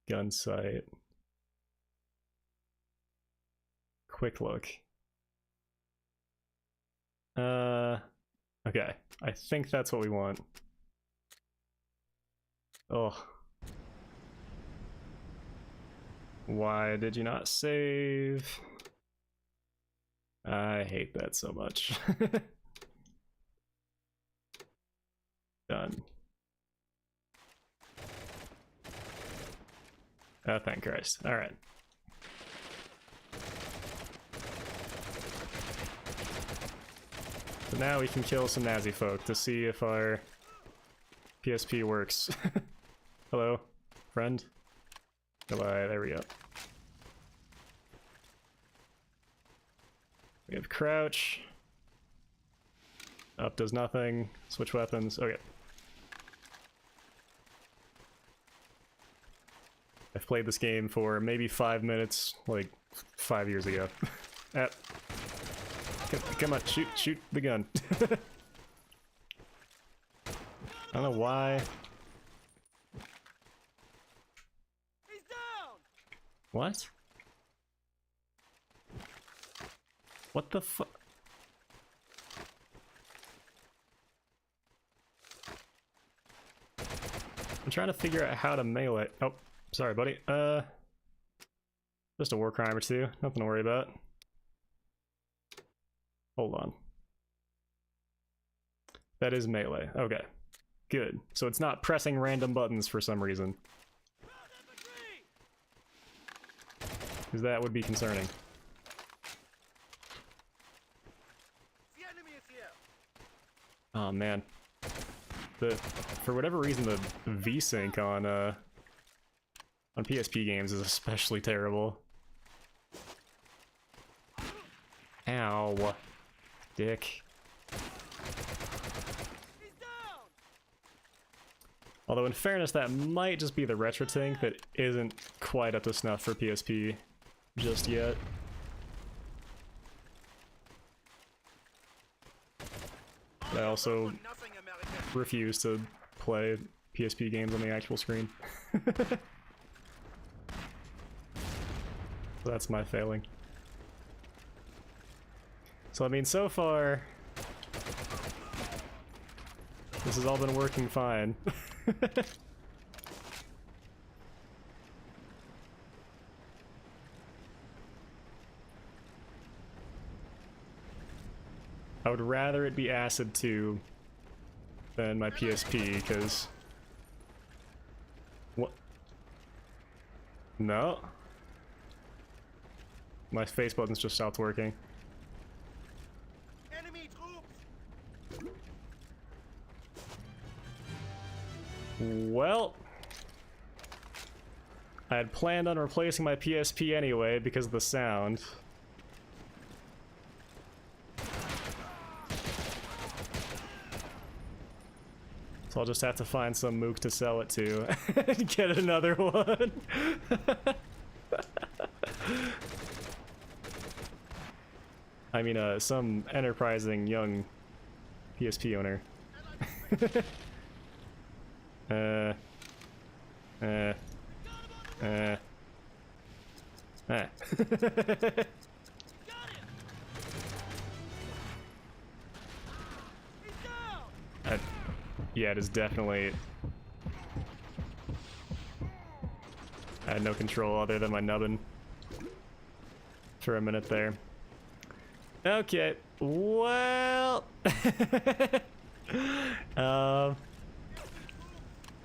gun sight. Quick look. Okay. I think that's what we want. Oh. Why did you not save? I hate that so much. Done. Oh, thank Christ. Alright. So now we can kill some Nazi folk to see if our PSP works. Hello, friend? Goodbye, there we go. We have crouch. Up does nothing. Switch weapons. Okay. I've played this game for maybe 5 minutes, like 5 years ago. Come on, shoot the gun. I don't know why. He's down! What? What the fuck? I'm trying to figure out how to melee. Oh, sorry, buddy. Just a war crime or two. Nothing to worry about. Hold on. That is melee. Okay. Good. So it's not pressing random buttons for some reason. Because that would be concerning. The enemy is here. Oh man. for whatever reason, the VSync on PSP games is especially terrible. Ow. Dick. He's down. Although in fairness, that might just be the RetroTink that isn't quite up to snuff for PSP just yet. I also Nothing, American. refuse to play PSP games on the actual screen. That's my failing. So I mean, so far, this has all been working fine. I would rather it be Acid 2 than my PSP, because... What? No? My face buttons just stopped working. Enemy troops. Well... I had planned on replacing my PSP anyway because of the sound. So I'll just have to find some mook to sell it to and get another one. I mean, some enterprising young PSP owner. Ah. He's down. Yeah, it is definitely... I had no control other than my nubbin for a minute there. Okay, well...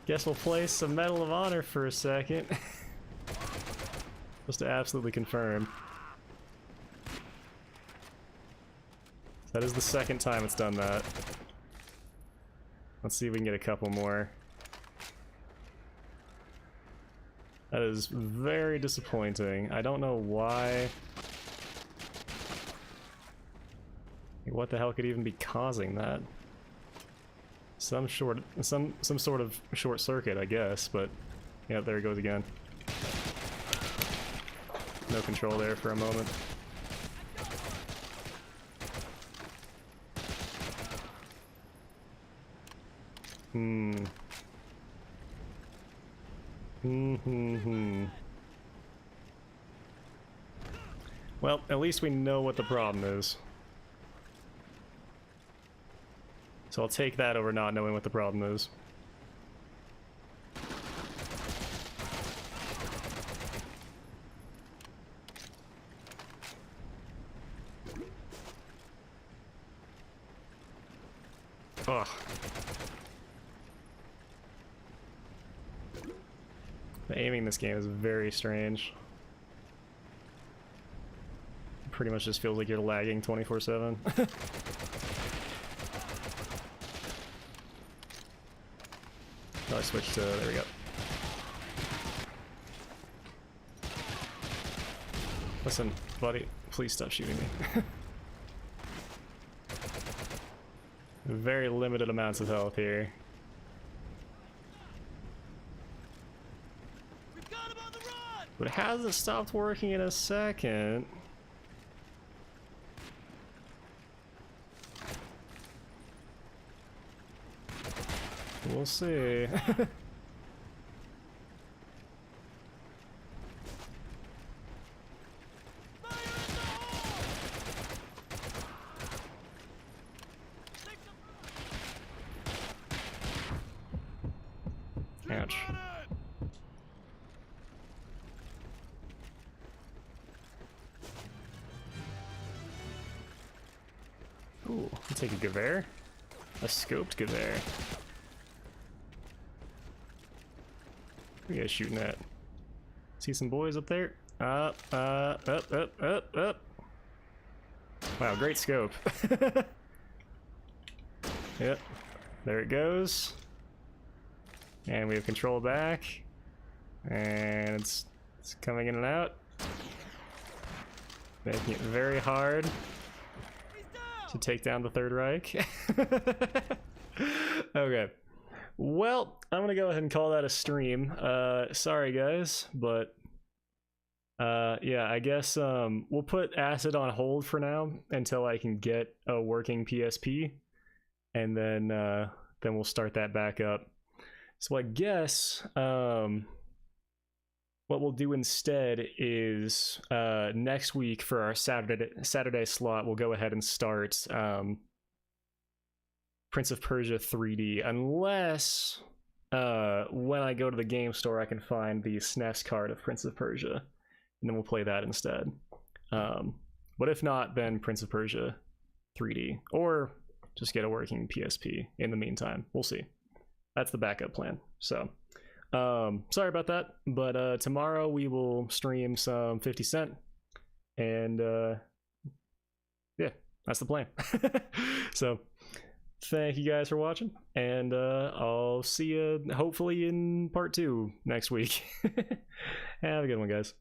Guess we'll play some Medal of Honor for a second. Just to absolutely confirm. That is the second time it's done that. Let's see if we can get a couple more. That is very disappointing. I don't know why. What the hell could even be causing that? Some sort of short circuit, I guess, but yeah, there it goes again. No control there for a moment. Well, at least we know what the problem is. So I'll take that over not knowing what the problem is. Ugh. The aiming in this game is very strange. Pretty much just feels like you're lagging 24/7. I switched to, there we go. Listen, buddy, please stop shooting me. Very limited amounts of health here. We've got him on the run. But it hasn't stopped working in a second. We'll see. Ouch. Ooh, I'll take a Gewehr. A scoped Gewehr. What are you guys shooting at? See some boys up there? Up. Wow, great scope. Yep. There it goes. And we have control back. And it's coming in and out. Making it very hard He's down! to take down the Third Reich. Okay. Well, I'm gonna go ahead and call that a stream. Sorry guys, but yeah, I guess we'll put Acid on hold for now until I can get a working PSP, and then we'll start that back up. So I guess what we'll do instead is next week for our Saturday slot, we'll go ahead and start Prince of Persia 3D, unless when I go to the game store I can find the SNES card of Prince of Persia, and then we'll play that instead. But if not, then Prince of Persia 3D, or just get a working PSP in the meantime. We'll see. That's the backup plan. So sorry about that, but tomorrow we will stream some 50 Cent, and yeah, that's the plan. So thank you guys for watching, and I'll see you hopefully in part 2 next week. Have a good one, guys.